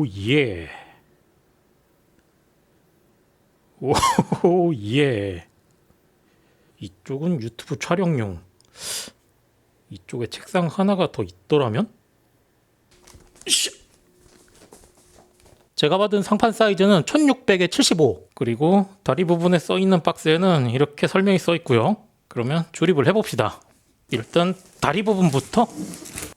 오, 예. 오, 예. 이쪽은 유튜브 촬영용. 이쪽에 책상 하나가 더 있더라면? 제가 받은 상판 사이즈는 1600에 75. 그리고 다리 부분에 써 있는 박스에는 이렇게 설명이 써 있고요. 그러면 조립을 해봅시다. 일단 다리 부분부터,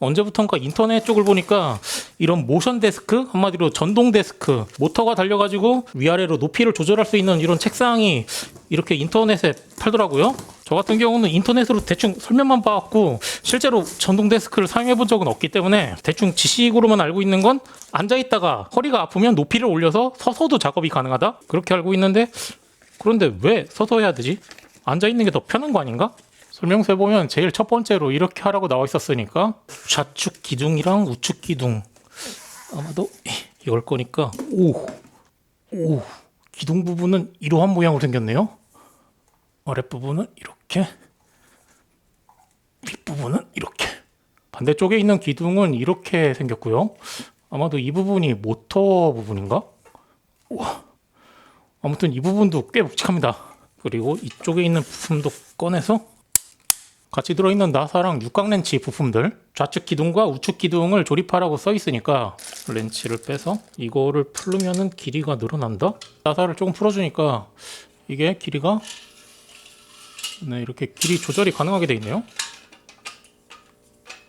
언제부턴가 인터넷 쪽을 보니까 이런 모션 데스크, 한마디로 전동 데스크, 모터가 달려가지고 위아래로 높이를 조절할 수 있는 이런 책상이 이렇게 인터넷에 팔더라고요. 저 같은 경우는 인터넷으로 대충 설명만 봐왔고 실제로 전동 데스크를 사용해 본 적은 없기 때문에 대충 지식으로만 알고 있는 건 앉아있다가 허리가 아프면 높이를 올려서 서서도 작업이 가능하다? 그렇게 알고 있는데, 그런데 왜 서서 해야 되지? 앉아있는 게 더 편한 거 아닌가? 설명서에 보면 제일 첫 번째로 이렇게 하라고 나와 있었으니까 좌측 기둥이랑 우측 기둥, 아마도 이걸 거니까 오, 기둥 부분은 이러한 모양으로 생겼네요. 아랫부분은 이렇게, 윗부분은 이렇게. 반대쪽에 있는 기둥은 이렇게 생겼고요. 아마도 이 부분이 모터 부분인가? 우와. 아무튼 이 부분도 꽤 묵직합니다. 그리고 이쪽에 있는 부품도 꺼내서 같이 들어있는 나사랑 육각 렌치 부품들, 좌측 기둥과 우측 기둥을 조립하라고 써 있으니까 렌치를 빼서 이거를 풀으면은 길이가 늘어난다? 나사를 조금 풀어주니까 이게 길이가 이렇게 길이 조절이 가능하게 되어 있네요.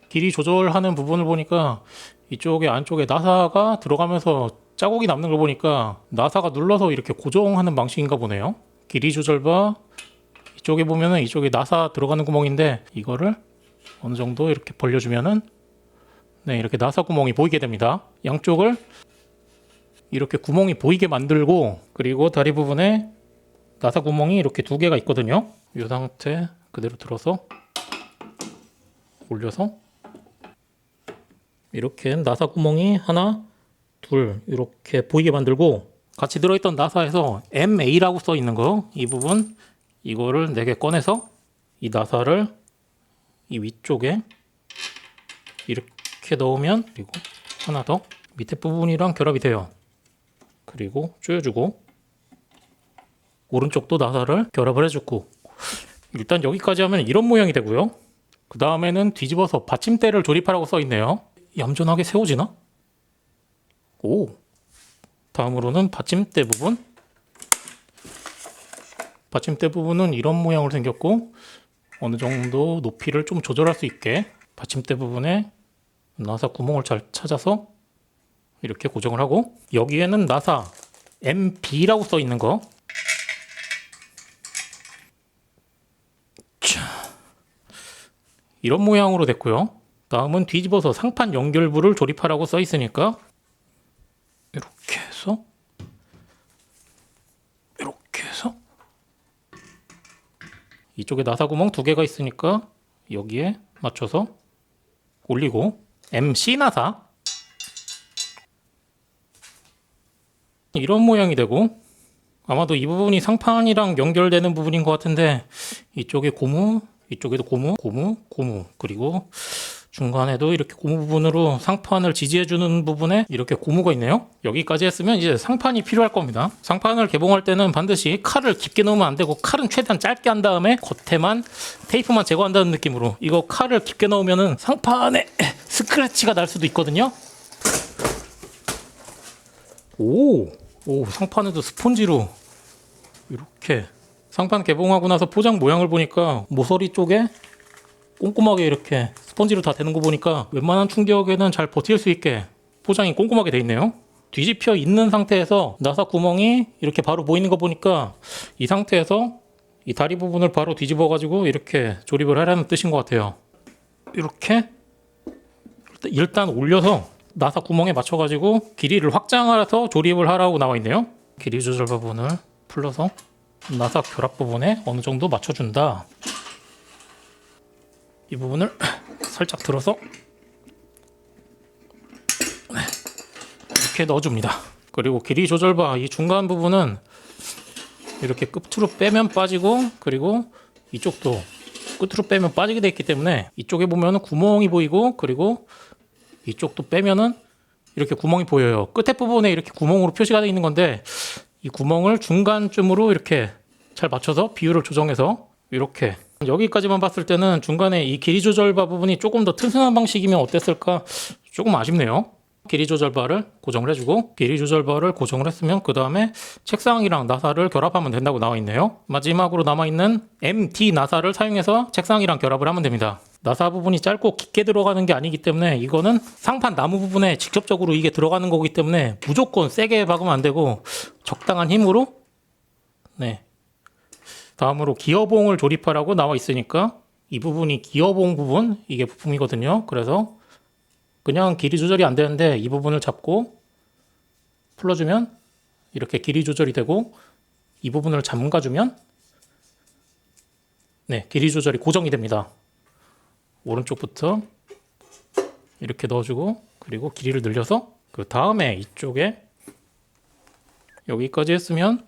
길이 조절하는 부분을 보니까 이쪽에 안쪽에 나사가 들어가면서 자국이 남는 걸 보니까 나사가 눌러서 이렇게 고정하는 방식인가 보네요. 길이 조절바, 이쪽에 보면은 이쪽에 나사 들어가는 구멍인데 이거를 어느 정도 이렇게 벌려주면은 이렇게 나사 구멍이 보이게 됩니다. 양쪽을 이렇게 구멍이 보이게 만들고, 그리고 다리 부분에 나사 구멍이 이렇게 두 개가 있거든요. 이 상태 그대로 들어서 올려서 이렇게 나사 구멍이 하나, 둘 이렇게 보이게 만들고, 같이 들어있던 나사에서 MA라고 써 있는 거, 이 부분 이거를 4개 꺼내서 이 나사를 이 위쪽에 이렇게 넣으면, 그리고 하나 더 밑에 부분이랑 결합이 돼요. 그리고 조여주고 오른쪽도 나사를 결합을 해주고, 일단 여기까지 하면 이런 모양이 되고요. 그 다음에는 뒤집어서 받침대를 조립하라고 써 있네요. 얌전하게 세워지나? 오. 다음으로는 받침대 부분. 받침대 부분은 이런 모양으로 생겼고, 어느 정도 높이를 좀 조절할 수 있게 받침대 부분에 나사 구멍을 잘 찾아서 이렇게 고정을 하고, 여기에는 나사 MB라고 써 있는 거, 이런 모양으로 됐고요. 다음은 뒤집어서 상판 연결부를 조립하라고 써 있으니까 이렇게 해서 이쪽에 나사 구멍 2개가 있으니까 여기에 맞춰서 올리고, MC 나사 이런 모양이 되고, 아마도 이 부분이 상판이랑 연결되는 부분인 것 같은데 이쪽에 고무, 이쪽에도 고무, 그리고 중간에도 이렇게 고무 부분으로 상판을 지지해주는 부분에 이렇게 고무가 있네요. 여기까지 했으면 이제 상판이 필요할 겁니다. 상판을 개봉할 때는 반드시 칼을 깊게 넣으면 안 되고, 칼은 최대한 짧게 한 다음에 겉에만 테이프만 제거한다는 느낌으로, 이거 칼을 깊게 넣으면은 상판에 스크래치가 날 수도 있거든요. 오, 상판에도 스펀지로 이렇게. 상판 개봉하고 나서 포장 모양을 보니까 모서리 쪽에 꼼꼼하게 이렇게 스펀지로 다 되는 거 보니까 웬만한 충격에는 잘 버틸 수 있게 포장이 꼼꼼하게 돼 있네요. 뒤집혀 있는 상태에서 나사 구멍이 이렇게 바로 보이는 거 보니까 이 상태에서 이 다리 부분을 바로 뒤집어 가지고 이렇게 조립을 하라는 뜻인 것 같아요. 이렇게 일단 올려서 나사 구멍에 맞춰 가지고 길이를 확장해서 조립을 하라고 나와 있네요. 길이 조절 부분을 풀러서 나사 결합 부분에 어느 정도 맞춰준다. 이 부분을 살짝 들어서 이렇게 넣어줍니다. 그리고 길이 조절바 이 중간 부분은 이렇게 끝으로 빼면 빠지고, 그리고 이쪽도 끝으로 빼면 빠지게 되어 있기 때문에 이쪽에 보면 구멍이 보이고, 그리고 이쪽도 빼면은 이렇게 구멍이 보여요. 끝에 부분에 이렇게 구멍으로 표시가 되어 있는 건데 이 구멍을 중간쯤으로 이렇게 잘 맞춰서 비율을 조정해서 이렇게 여기까지만 봤을 때는 중간에 이 길이 조절바 부분이 조금 더 튼튼한 방식이면 어땠을까 조금 아쉽네요. 길이 조절바를 고정을 해주고 길이 조절바를 고정을 했으면 그 다음에 책상이랑 나사를 결합하면 된다고 나와 있네요. 마지막으로 남아있는 MT 나사를 사용해서 책상이랑 결합을 하면 됩니다. 나사 부분이 짧고 깊게 들어가는 게 아니기 때문에 이거는 상판 나무 부분에 직접적으로 이게 들어가는 거기 때문에 무조건 세게 박으면 안 되고 적당한 힘으로 네. 다음으로 기어봉을 조립하라고 나와 있으니까 이 부분이 기어봉 부분 이게 부품이거든요. 그래서 그냥 길이 조절이 안 되는데 이 부분을 잡고 풀어주면 이렇게 길이 조절이 되고 이 부분을 잠가주면 네, 길이 조절이 고정이 됩니다. 오른쪽부터 이렇게 넣어주고 그리고 길이를 늘려서 그 다음에 이쪽에 여기까지 했으면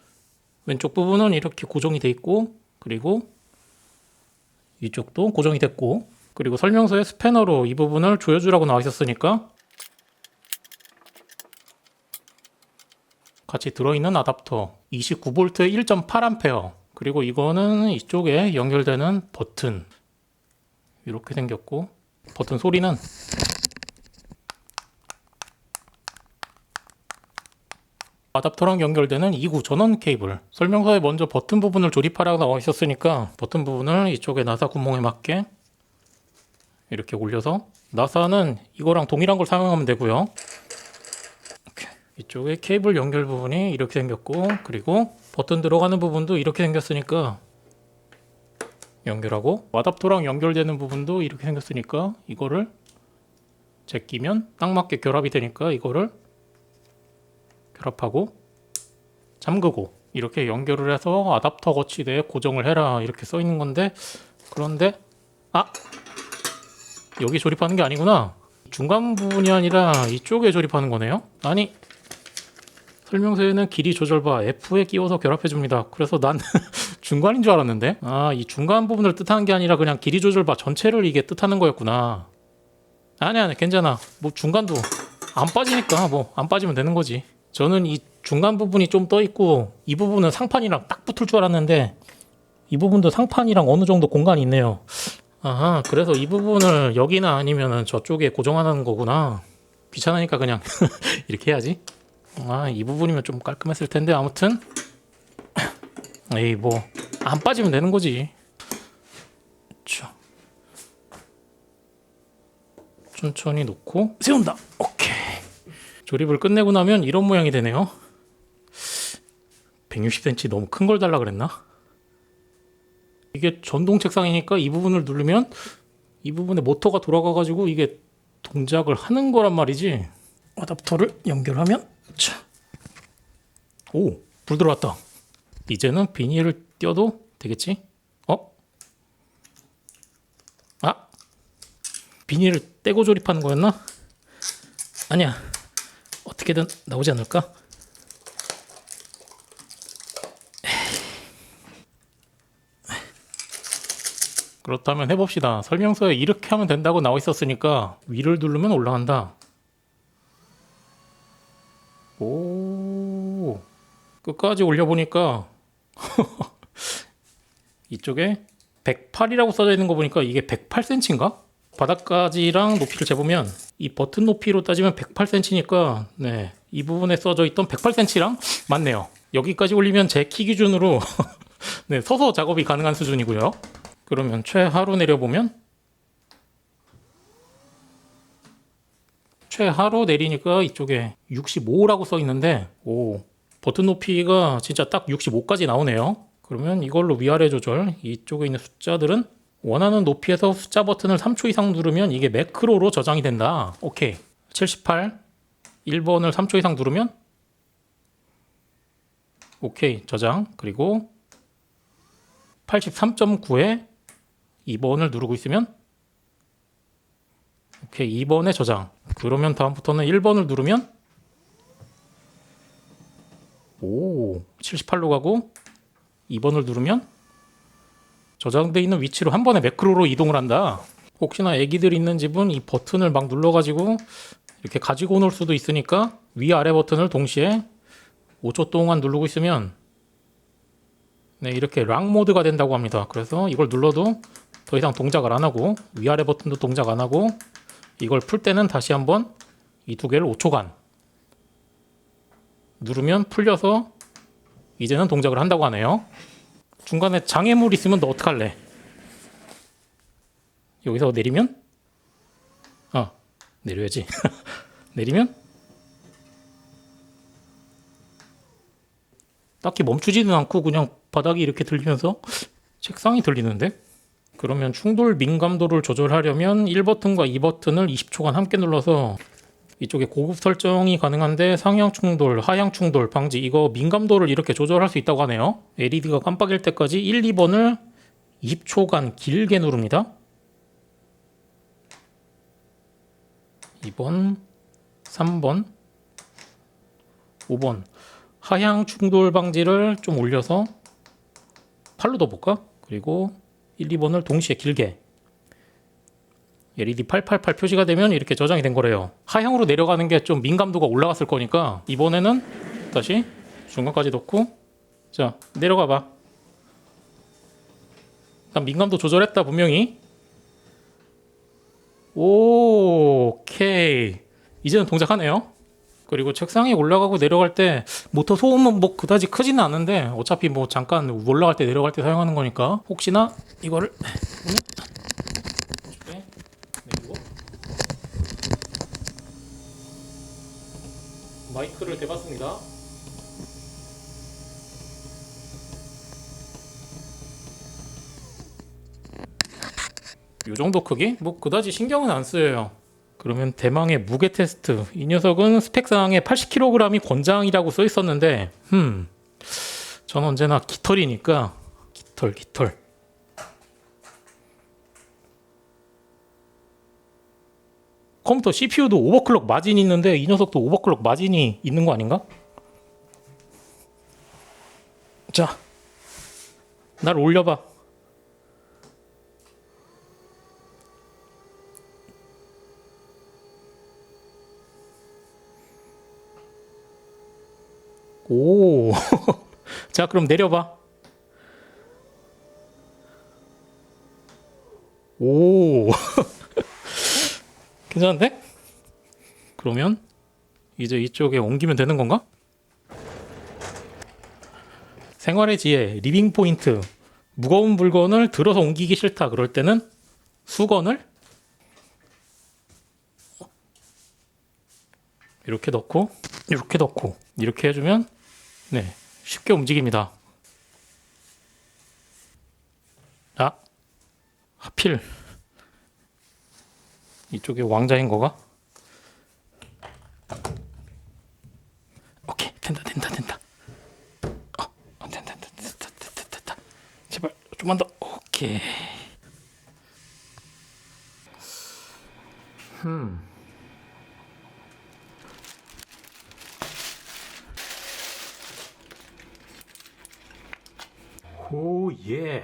왼쪽 부분은 이렇게 고정이 돼 있고 그리고 이쪽도 고정이 됐고 그리고 설명서에 스패너로 이 부분을 조여주라고 나와 있었으니까 같이 들어있는 아답터 29V 1.8A 그리고 이거는 이쪽에 연결되는 버튼 이렇게 생겼고 버튼 소리는 아답터랑 연결되는 2구 전원 케이블 설명서에 먼저 버튼 부분을 조립하라고 나와 있었으니까 버튼 부분을 이쪽에 나사 구멍에 맞게 이렇게 올려서 나사는 이거랑 동일한 걸 사용하면 되고요. 이쪽에 케이블 연결 부분이 이렇게 생겼고 그리고 버튼 들어가는 부분도 이렇게 생겼으니까 연결하고 아답터랑 연결되는 부분도 이렇게 생겼으니까 이거를 제끼면 딱 맞게 결합이 되니까 이거를 결합하고 잠그고 이렇게 연결을 해서 아답터 거치대에 고정을 해라 이렇게 써 있는 건데 그런데 여기 조립하는 게 아니구나. 중간 부분이 아니라 이쪽에 조립하는 거네요. 아니 설명서에는 길이 조절바 F에 끼워서 결합해 줍니다. 그래서 난 중간인 줄 알았는데 이 중간 부분을 뜻하는 게 아니라 그냥 길이 조절바 전체를 이게 뜻하는 거였구나. 아니 괜찮아. 뭐 중간도 안 빠지니까 뭐 안 빠지면 되는 거지. 저는 이 중간 부분이 좀 떠 있고 이 부분은 상판이랑 딱 붙을 줄 알았는데 이 부분도 상판이랑 어느 정도 공간이 있네요. 아하, 그래서 이 부분을 여기나 아니면은 저쪽에 고정하는 거구나. 귀찮으니까 그냥 이렇게 해야지. 이 부분이면 좀 깔끔했을 텐데 아무튼 에이 뭐 안 빠지면 되는 거지. 자, 천천히 놓고 세운다. 오케이. 조립을 끝내고 나면 이런 모양이 되네요. 160cm 너무 큰 걸 달라 그랬나? 이게 전동 책상이니까 이 부분을 누르면 이 부분에 모터가 돌아가가지고 이게 동작을 하는 거란 말이지. 어댑터를 연결하면 자. 오, 불 들어왔다. 이제는 비닐을 떼어도 되겠지? 비닐을 떼고 조립하는 거였나? 아니야. 어떻게든 나오지 않을까? 그렇다면 해봅시다. 설명서에 이렇게 하면 된다고 나와 있었으니까 위를 누르면 올라간다. 오, 끝까지 올려보니까 이쪽에 108이라고 써져 있는 거 보니까 이게 108cm인가? 바닥까지랑 높이를 재보면 이 버튼 높이로 따지면 108cm니까 네, 이 부분에 써져 있던 108cm랑 맞네요. 여기까지 올리면 제 키 기준으로 네, 서서 작업이 가능한 수준이고요. 그러면 최하로 내려보면 최하로 내리니까 이쪽에 65라고 써 있는데 버튼 높이가 진짜 딱 65까지 나오네요. 그러면 이걸로 위아래 조절 이쪽에 있는 숫자들은 원하는 높이에서 숫자 버튼을 3초 이상 누르면 이게 매크로로 저장이 된다. 오케이. 78 1번을 3초 이상 누르면 오케이 저장. 그리고 83.9에 2번을 누르고 있으면 오케이 2번에 저장. 그러면 다음부터는 1번을 누르면 78로 가고 2번을 누르면 저장되어 있는 위치로 한 번에 매크로로 이동을 한다. 혹시나 애기들 있는 집은 이 버튼을 막 눌러가지고 이렇게 가지고 놀 수도 있으니까 위아래 버튼을 동시에 5초 동안 누르고 있으면 네, 이렇게 락 모드가 된다고 합니다. 그래서 이걸 눌러도 더 이상 동작을 안 하고 위아래 버튼도 동작 안 하고 이걸 풀 때는 다시 한번 이 두 개를 5초간 누르면 풀려서 이제는 동작을 한다고 하네요. 중간에 장애물 있으면 너 어떡할래? 여기서 내리면? 내려야지. 내리면? 딱히 멈추지는 않고 그냥 바닥이 이렇게 들리면서 책상이 들리는데? 그러면 충돌 민감도를 조절하려면 1버튼과 2버튼을 20초간 함께 눌러서 이쪽에 고급 설정이 가능한데 상향 충돌, 하향 충돌 방지 이거 민감도를 이렇게 조절할 수 있다고 하네요. LED가 깜빡일 때까지 1, 2번을 20초간 길게 누릅니다. 2번, 3번, 5번 하향 충돌 방지를 좀 올려서 8로 둬볼까? 그리고 1, 2번을 동시에 길게 LED 888 표시가 되면 이렇게 저장이 된 거래요. 하향으로 내려가는 게 좀 민감도가 올라갔을 거니까 이번에는 다시 중간까지 넣고 자 내려가 봐. 민감도 조절했다 분명히. 오케이 이제는 동작하네요. 그리고 책상에 올라가고 내려갈 때 모터 소음은 뭐 그다지 크지는 않은데 어차피 뭐 잠깐 올라갈 때 내려갈 때 사용하는 거니까 혹시나 이거를 내리고 마이크를 대봤습니다. 이 정도 크기? 뭐 그다지 신경은 안 쓰여요. 그러면 대망의 무게 테스트. 이 녀석은 스펙상에 80kg이 권장이라고 써 있었는데 전 언제나 깃털이니까 깃털 컴퓨터 CPU도 오버클럭 마진이 있는데 이 녀석도 오버클럭 마진이 있는 거 아닌가? 자, 날 올려봐. 오, 자 그럼 내려봐. 오, 괜찮은데? 그러면 이제 이쪽에 옮기면 되는 건가? 생활의 지혜, 리빙 포인트. 무거운 물건을 들어서 옮기기 싫다. 그럴 때는 수건을 이렇게 넣고 이렇게 해주면 네 쉽게 움직입니다. 아 하필 이쪽에 왕자인 거가? 오케이 된다. 된다. 제발 좀만 더. 오케이. 오 예.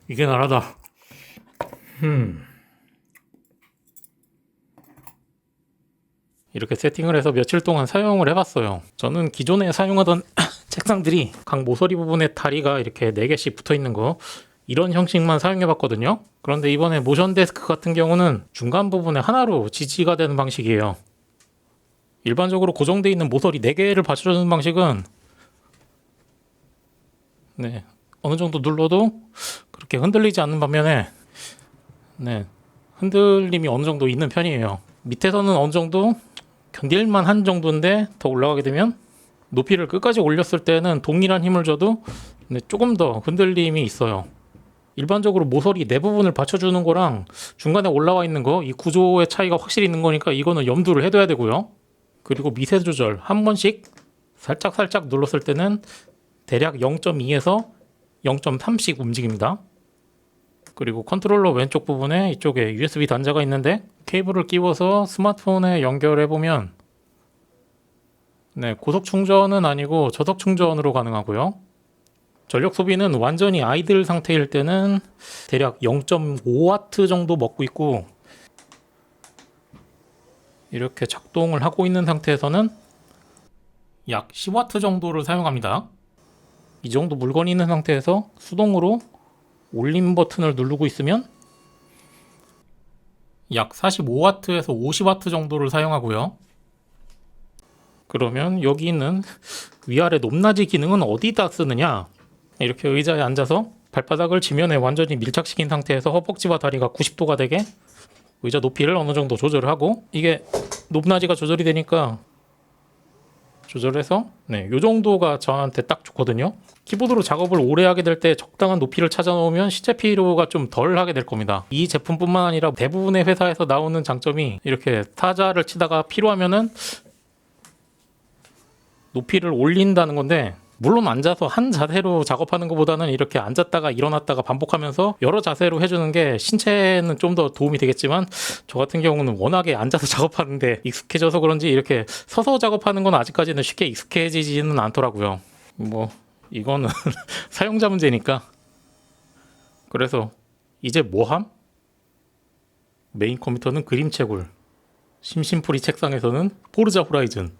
이게 나라다. 이렇게 세팅을 해서 며칠 동안 사용을 해봤어요. 저는 기존에 사용하던 책상들이 각 모서리 부분에 다리가 이렇게 4개씩 붙어 있는 거 이런 형식만 사용해봤거든요. 그런데 이번에 모션 데스크 같은 경우는 중간 부분에 하나로 지지가 되는 방식이에요. 일반적으로 고정되어 있는 모서리 4개를 받쳐주는 방식은 네, 어느 정도 눌러도 그렇게 흔들리지 않는 반면에 네, 흔들림이 어느 정도 있는 편이에요. 밑에서는 어느 정도 견딜만 한 정도인데 더 올라가게 되면 높이를 끝까지 올렸을 때는 동일한 힘을 줘도 네, 조금 더 흔들림이 있어요. 일반적으로 모서리 내 부분을 받쳐주는 거랑 중간에 올라와 있는 거 이 구조의 차이가 확실히 있는 거니까 이거는 염두를 해둬야 되고요. 그리고 미세 조절 한 번씩 살짝 눌렀을 때는 대략 0.2에서 0.3씩 움직입니다. 그리고 컨트롤러 왼쪽 부분에 이쪽에 USB 단자가 있는데 케이블을 끼워서 스마트폰에 연결해 보면 네, 고속 충전은 아니고 저속 충전으로 가능하고요. 전력 소비는 완전히 아이들 상태일 때는 대략 0.5W 정도 먹고 있고, 이렇게 작동을 하고 있는 상태에서는 약 10W 정도를 사용합니다. 이 정도 물건이 있는 상태에서 수동으로 올림 버튼을 누르고 있으면 약 45W에서 50W 정도를 사용하고요. 그러면 여기 있는 위아래 높낮이 기능은 어디다 쓰느냐? 이렇게 의자에 앉아서 발바닥을 지면에 완전히 밀착시킨 상태에서 허벅지와 다리가 90도가 되게 의자 높이를 어느 정도 조절을 하고, 이게 높낮이가 조절이 되니까 조절해서 요 정도가 저한테 딱 좋거든요. 키보드로 작업을 오래 하게 될 때 적당한 높이를 찾아 놓으면 시체 피로가 좀 덜 하게 될 겁니다. 이 제품뿐만 아니라 대부분의 회사에서 나오는 장점이 이렇게 타자를 치다가 필요하면은 높이를 올린다는 건데, 물론 앉아서 한 자세로 작업하는 것보다는 이렇게 앉았다가 일어났다가 반복하면서 여러 자세로 해주는 게 신체는 좀 더 도움이 되겠지만, 저 같은 경우는 워낙에 앉아서 작업하는데 익숙해져서 그런지 이렇게 서서 작업하는 건 아직까지는 쉽게 익숙해지지는 않더라고요. 뭐 이거는 사용자 문제니까. 그래서 이제 뭐함? 메인 컴퓨터는 그림채굴, 심심풀이 책상에서는 포르자 호라이즌.